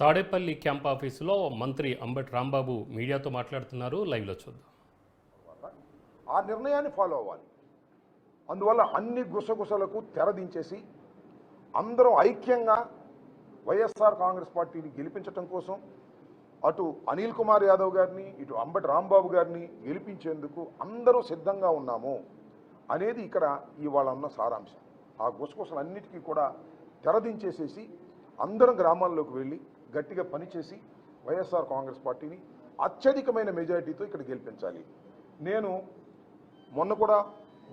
Tadepalli camp ఆఫీసులో మంత్రి అంబటి రాంబాబు మీడియాతో మాట్లాడుతున్నారు. లైవ్లో చూద్దాం. ఆ నిర్ణయాన్ని ఫాలో అవ్వాలి. అందువల్ల అన్ని గుసగుసలకు తెరదించేసి అందరూ ఐక్యంగా వైఎస్ఆర్ కాంగ్రెస్ పార్టీని గెలిపించడం కోసం అటు అనిల్ కుమార్ యాదవ్ గారిని ఇటు అంబటి రాంబాబు గారిని గెలిపించేందుకు అందరూ సిద్ధంగా ఉన్నాము అనేది ఇక్కడ ఇవాళ ఉన్న సారాంశం. ఆ గుసగుసలన్నిటికీ కూడా తెరదించేసేసి అందరం గ్రామాల్లోకి వెళ్ళి గట్టిగా పనిచేసి వైఎస్ఆర్ కాంగ్రెస్ పార్టీని అత్యధికమైన మెజారిటీతో ఇక్కడ గెలిపించాలి. నేను మొన్న కూడా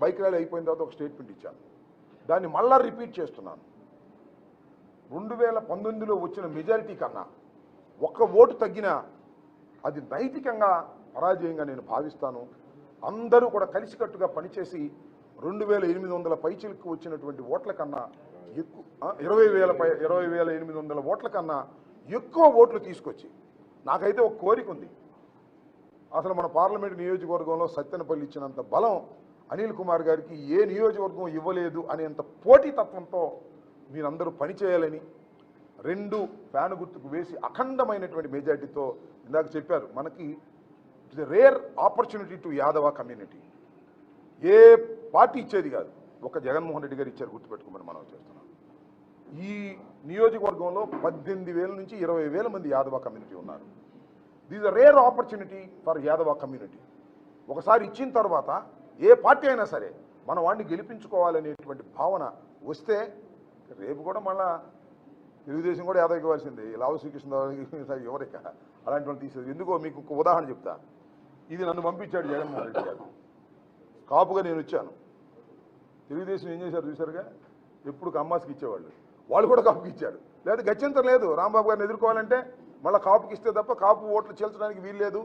బైక్ ర్యాలీ అయిపోయిన తర్వాత ఒక స్టేట్మెంట్ ఇచ్చాను. దాన్ని మళ్ళా రిపీట్ చేస్తున్నాను. 2019లో వచ్చిన మెజారిటీ కన్నా ఒక్క ఓటు తగ్గినా అది నైతికంగా పరాజయంగా నేను భావిస్తాను. అందరూ కూడా కలిసికట్టుగా పనిచేసి 2800 పైచిలకు వచ్చినటువంటి ఓట్ల కన్నా ఎక్కువ 20,800 ఓట్ల కన్నా ఎక్కువ ఓట్లు తీసుకొచ్చి నాకైతే ఒక కోరిక ఉంది. అసలు మన పార్లమెంట్ నియోజకవర్గంలో సత్తెనపల్లి ఇచ్చినంత బలం అనిల్ కుమార్ గారికి ఏ నియోజకవర్గం ఇవ్వలేదు అనేంత పోటీతత్వంతో మీరందరూ పనిచేయాలని 2 ఫ్యాన్ గుర్తుకు వేసి అఖండమైనటువంటి మెజార్టీతో ఇందాక చెప్పారు. మనకి it's a rare opportunity to Yadava community. A party ఇచ్చేది కాదు, ఒక జగన్మోహన్ రెడ్డి గారు ఇచ్చారు. గుర్తుపెట్టుకోమని మనం చేస్తున్నాం. ఈ నియోజకవర్గంలో 18,000 నుంచి 20,000 మంది యాదవ కమ్యూనిటీ ఉన్నారు. This a rare opportunity for Yadava community. ఒకసారి ఇచ్చిన తర్వాత ఏ పార్టీ అయినా సరే మన వాడిని గెలిపించుకోవాలనేటువంటి భావన వస్తే రేపు కూడా మళ్ళా తెలుగుదేశం కూడా యాదవ్ ఇవ్వాల్సిందే. లావు శ్రీకృష్ణ ఎవరిక అలాంటి వాళ్ళు తీసేది. ఎందుకో మీకు ఒక ఉదాహరణ చెప్తా. ఇది నన్ను పంపించాడు జగన్మోహన్ రెడ్డి గారు. కాపుగా నేను వచ్చాను. తెలుగుదేశం ఏం చేశారు చూసారుగా, ఎప్పుడు కమ్మాస్కి ఇచ్చేవాళ్ళు, వాళ్ళు కూడా కాపుకి ఇచ్చాడు. లేదా గత్యంతరం లేదు, రాంబాబు గారిని ఎదుర్కోవాలంటే మళ్ళీ కాపుకి ఇస్తే తప్ప కాపు ఓట్లు చేల్చడానికి వీల్లేదు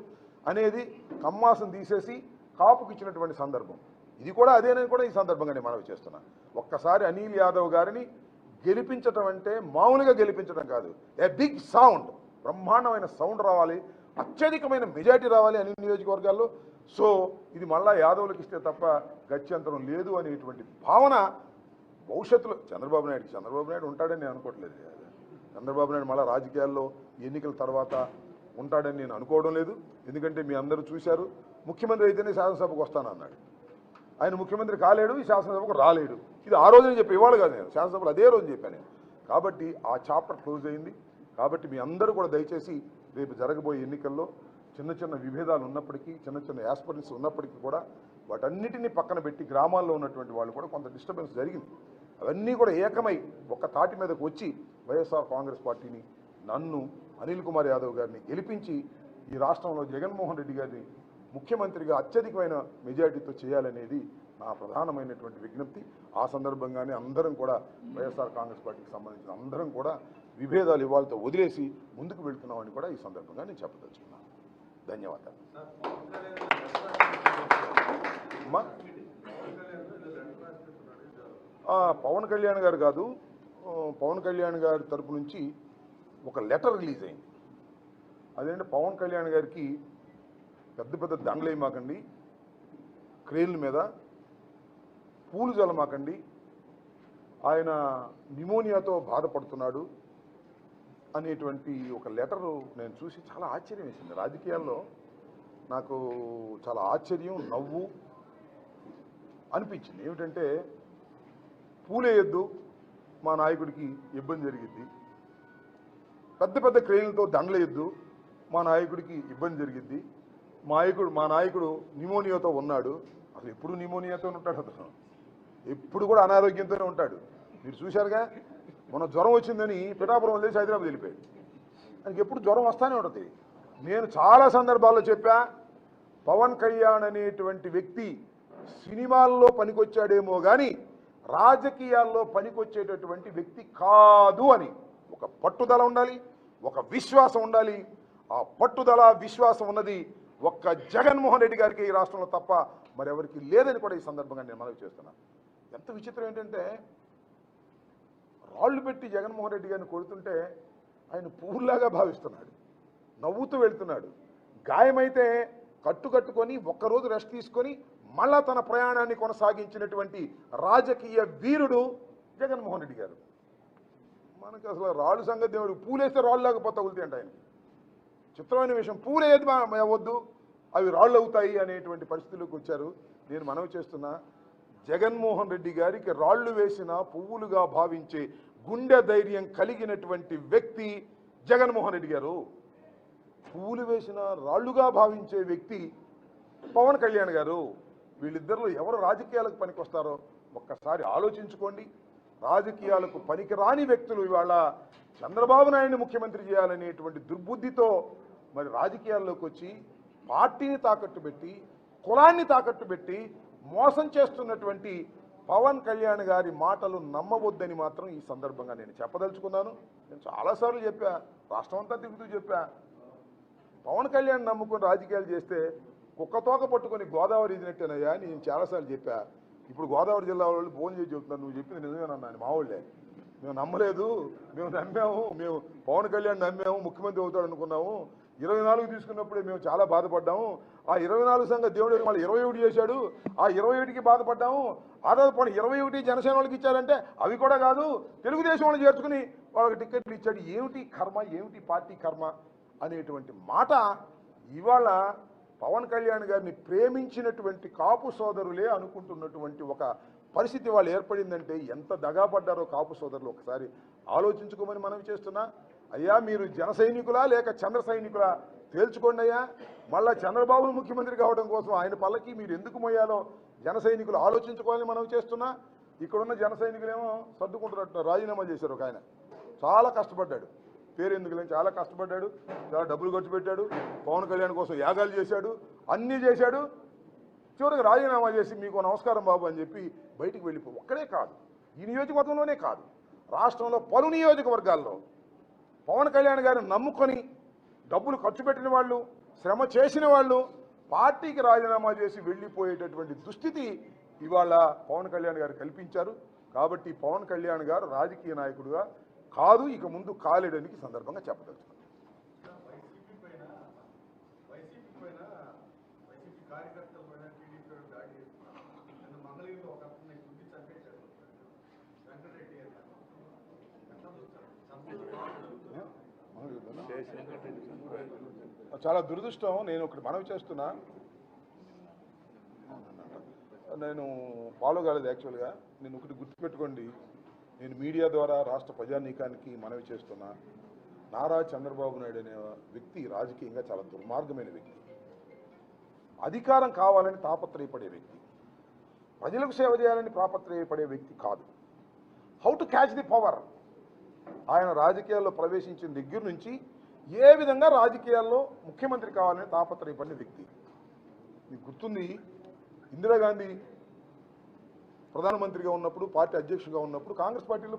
అనేది కమ్మాసం తీసేసి కాపుకి ఇచ్చినటువంటి సందర్భం. ఇది కూడా అదేనని కూడా ఈ సందర్భంగా నేను మనవి చేస్తున్నా. ఒక్కసారి అనిల్ యాదవ్ గారిని గెలిపించడం అంటే మామూలుగా గెలిపించడం కాదు, ఏ బిగ్ సౌండ్, బ్రహ్మాండమైన సౌండ్ రావాలి, అత్యధికమైన మెజారిటీ రావాలి అన్ని నియోజకవర్గాల్లో. సో ఇది మళ్ళా యాదవులకు ఇస్తే తప్ప గత్యంతరం లేదు అనేటువంటి భావన భవిష్యత్తులో చంద్రబాబు నాయుడు ఉంటాడని నేను అనుకోవట్లేదు. చంద్రబాబు నాయుడు మళ్ళీ రాజకీయాల్లో ఎన్నికల తర్వాత ఉంటాడని నేను అనుకోవడం లేదు. ఎందుకంటే మీ అందరూ చూశారు, ముఖ్యమంత్రి అయితేనే శాసనసభకు వస్తానన్నాడు. ఆయన ముఖ్యమంత్రి కాలేడు, ఈ శాసనసభకు రాలేడు. ఇది ఆ రోజునే చెప్పి ఇవాళ కాదు, నేను శాసనసభలో అదే రోజు చెప్పాను నేను. కాబట్టి ఆ చాప్టర్ క్లోజ్ అయింది. కాబట్టి మీ అందరూ కూడా దయచేసి రేపు జరగబోయే ఎన్నికల్లో చిన్న చిన్న విభేదాలు ఉన్నప్పటికీ, చిన్న చిన్న యాస్పిరెంట్స్ ఉన్నప్పటికీ కూడా వాటన్నిటినీ పక్కన పెట్టి గ్రామాల్లో ఉన్నటువంటి వాళ్ళు కూడా కొంత డిస్టర్బెన్స్ జరిగింది. అవన్నీ కూడా ఏకమై ఒక్క తాటి మీదకు వచ్చి వైఎస్ఆర్ కాంగ్రెస్ పార్టీని, నన్ను అనిల్ కుమార్ యాదవ్ గారిని గెలిపించి ఈ రాష్ట్రంలో జగన్మోహన్ రెడ్డి గారిని ముఖ్యమంత్రిగా అత్యధికమైన మెజారిటీతో చేయాలనేది నా ప్రధానమైనటువంటి విజ్ఞప్తి. ఆ సందర్భంగానే అందరం కూడా వైఎస్ఆర్ కాంగ్రెస్ పార్టీకి సంబంధించిన అందరం కూడా విభేదాలు ఇవాళతో వదిలేసి ముందుకు వెళ్తున్నామని కూడా ఈ సందర్భంగా నేను చెప్పదలుచుకున్నాను. ధన్యవాదాలు. పవన్ కళ్యాణ్ గారు కాదు, పవన్ కళ్యాణ్ గారి తరపు నుంచి ఒక లెటర్ రిలీజ్ అయింది. అదేంటే పవన్ కళ్యాణ్ గారికి పెద్ద పెద్ద దండలు వేయమాకండి, క్రేన్ల మీద పూలు జల్లమాకండి, ఆయన నిమోనియాతో బాధపడుతున్నాడు అనేటువంటి ఒక లెటరు నేను చూసి చాలా ఆశ్చర్యం వేసింది. రాజకీయాల్లో నాకు చాలా ఆశ్చర్యం, నవ్వు అనిపించింది. ఏమిటంటే పూలేయొద్దు, మా నాయకుడికి ఇబ్బంది జరిగిద్ది, పెద్ద పెద్ద క్రేన్లతో దండలేయొద్దు, మా నాయకుడికి ఇబ్బంది జరిగిద్ది, మా నాయకుడు నిమోనియాతో ఉన్నాడు. అసలు ఎప్పుడు నిమోనియాతో ఉంటాడు, అతను ఎప్పుడు కూడా అనారోగ్యంతోనే ఉంటాడు. మీరు చూశారుగా, మన జ్వరం వచ్చిందని పిఠాపురం వదిలేసి హైదరాబాద్ వెళ్ళిపోయాడు. ఆయనకి ఎప్పుడు జ్వరం వస్తానే ఉంటుంది. నేను చాలా సందర్భాల్లో చెప్పా, పవన్ కళ్యాణ్ అనేటువంటి వ్యక్తి సినిమాల్లో పనికొచ్చాడేమో కానీ రాజకీయాల్లో పనికొచ్చేటటువంటి వ్యక్తి కాదు అని. ఒక పట్టుదల ఉండాలి, ఒక విశ్వాసం ఉండాలి. ఆ పట్టుదల విశ్వాసం ఉన్నది ఒక్క జగన్మోహన్ రెడ్డి గారికి ఈ రాష్ట్రంలో తప్ప మరెవరికి లేదని కూడా ఈ సందర్భంగా నేను మనవి చేస్తున్నాను. ఎంత విచిత్రం ఏంటంటే, రాళ్లు పెట్టి జగన్మోహన్ రెడ్డి గారిని కొడుతుంటే ఆయన పువ్వులాగా భావిస్తున్నాడు, నవ్వుతూ వెళ్తున్నాడు. గాయమైతే కట్టుకొని ఒక్కరోజు రెస్ట్ తీసుకొని మళ్ళా తన ప్రయాణాన్ని కొనసాగించినటువంటి రాజకీయ వీరుడు జగన్మోహన్ రెడ్డి గారు. మనకి అసలు రాళ్ళు సంగతి దేవుడు పూలేస్తే రాళ్ళు లేకపోతే తగులుతాయంట ఆయన. చిత్రమైన విషయం, పూలు ఏది వద్దు అవి రాళ్ళు అవుతాయి అనేటువంటి పరిస్థితుల్లోకి వచ్చారు. నేను మనవి చేస్తున్నా, జగన్మోహన్ రెడ్డి గారికి రాళ్లు వేసిన పువ్వులుగా భావించే గుండె ధైర్యం కలిగినటువంటి వ్యక్తి జగన్మోహన్ రెడ్డి గారు. పువ్వులు వేసిన రాళ్లుగా భావించే వ్యక్తి పవన్ కళ్యాణ్ గారు. వీళ్ళిద్దరిలో ఎవరు రాజకీయాలకు పనికొస్తారో ఒక్కసారి ఆలోచించుకోండి. రాజకీయాలకు పనికిరాని వ్యక్తులు ఇవాళ చంద్రబాబు నాయుడిని ముఖ్యమంత్రి చేయాలనేటువంటి దుర్బుద్ధితో మరి రాజకీయాల్లోకి వచ్చి పార్టీని తాకట్టు పెట్టి, కులాన్ని తాకట్టు పెట్టి మోసం చేస్తున్నటువంటి పవన్ కళ్యాణ్ గారి మాటలు నమ్మవద్దని మాత్రం ఈ సందర్భంగా నేను చెప్పదలుచుకున్నాను. నేను చాలాసార్లు చెప్పా, రాష్ట్రం అంతా తిరుగుతూ చెప్పా, పవన్ కళ్యాణ్ నమ్ముకొని రాజకీయాలు చేస్తే కుక్కతోక పట్టుకొని గోదావరి ఇదినట్టేనయ్యా నేను చాలాసార్లు చెప్పా. ఇప్పుడు గోదావరి జిల్లా వాళ్ళు ఫోన్ చేసి చెప్తున్నారు, నువ్వు చెప్పింది నిజమేనన్నా మా వాళ్ళే, మేము నమ్మలేదు, మేము నమ్మాము, మేము పవన్ కళ్యాణ్ నమ్మాము, ముఖ్యమంత్రి అవుతాడు అనుకున్నాము, 24 తీసుకున్నప్పుడే మేము చాలా బాధపడ్డాము, ఆ 24 సంగతి దేవుడు మళ్ళీ 21 చేశాడు, ఆ 21కి బాధపడ్డాము, ఆధార పని 21 జనసేన వాళ్ళకి ఇచ్చారంటే అవి కూడా కాదు, తెలుగుదేశం వాళ్ళు చేర్చుకుని వాళ్ళకి టికెట్లు ఇచ్చాడు. ఏమిటి కర్మ, ఏమిటి పార్టీ కర్మ అనేటువంటి మాట ఇవాళ పవన్ కళ్యాణ్ గారిని ప్రేమించినటువంటి కాపు సోదరులే అనుకుంటున్నటువంటి ఒక పరిస్థితి వాళ్ళు ఏర్పడిందంటే ఎంత దగాపడ్డారో కాపు సోదరులు ఒకసారి ఆలోచించుకోమని మనవి చేస్తున్నా. అయ్యా మీరు జన సైనికులా లేక చంద్ర సైనికులా తేల్చుకోండి అయ్యా. మళ్ళా చంద్రబాబు ముఖ్యమంత్రి కావడం కోసం ఆయన పల్లకి మీరు ఎందుకు మోయాలో జన సైనికులు ఆలోచించుకోవాలని మనవి చేస్తున్నా. ఇక్కడున్న జన సైనికులేమో సర్దుకుంటున్నట్టు రాజీనామా చేశారు. ఒక ఆయన చాలా కష్టపడ్డాడు, పేరు ఎందుకు లేని చాలా కష్టపడ్డాడు, చాలా డబ్బులు ఖర్చు పెట్టాడు, పవన్ కళ్యాణ్ కోసం యాగాలు చేశాడు, అన్నీ చేశాడు, చివరికి రాజీనామా చేసి మీకు నమస్కారం బాబు అని చెప్పి బయటికి వెళ్ళిపో. ఒక్కడే కాదు, ఈ నియోజకవర్గంలోనే కాదు, రాష్ట్రంలో పలు నియోజకవర్గాల్లో పవన్ కళ్యాణ్ గారిని నమ్ముకొని డబ్బులు ఖర్చు పెట్టిన వాళ్ళు, శ్రమ చేసిన వాళ్ళు పార్టీకి రాజీనామా చేసి వెళ్ళిపోయేటటువంటి దుస్థితి ఇవాళ పవన్ కళ్యాణ్ గారు కల్పించారు. కాబట్టి పవన్ కళ్యాణ్ గారు రాజకీయ నాయకుడుగా కాదు, ఇక ముందు కాలేడానికి సందర్భంగా చెప్పదలుచుకున్నాను. చాలా దురదృష్టం. నేను ఒకటి మనవి చేస్తున్నా, నేను ఫాలో కాలేదు యాక్చువల్గా. నేను ఒకటి గుర్తుపెట్టుకోండి, నేను మీడియా ద్వారా రాష్ట్ర ప్రజానీకానికి మనవి చేస్తున్నా, నారా చంద్రబాబు నాయుడు అనే వ్యక్తి రాజకీయంగా చాలా దుర్మార్గమైన వ్యక్తి, అధికారం కావాలని తాపత్రయపడే వ్యక్తి, ప్రజలకు సేవ చేయాలని తాపత్రయపడే వ్యక్తి కాదు. How to catch the power. ఆయన రాజకీయాల్లో ప్రవేశించిన దగ్గర నుంచి ఏ విధంగా రాజకీయాల్లో ముఖ్యమంత్రి కావాలని తాపత్రయపడిన వ్యక్తి. మీకు గుర్తుంది, ఇందిరాగాంధీ ప్రధానమంత్రిగా ఉన్నప్పుడు, పార్టీ అధ్యక్షుడిగా ఉన్నప్పుడు కాంగ్రెస్ పార్టీలో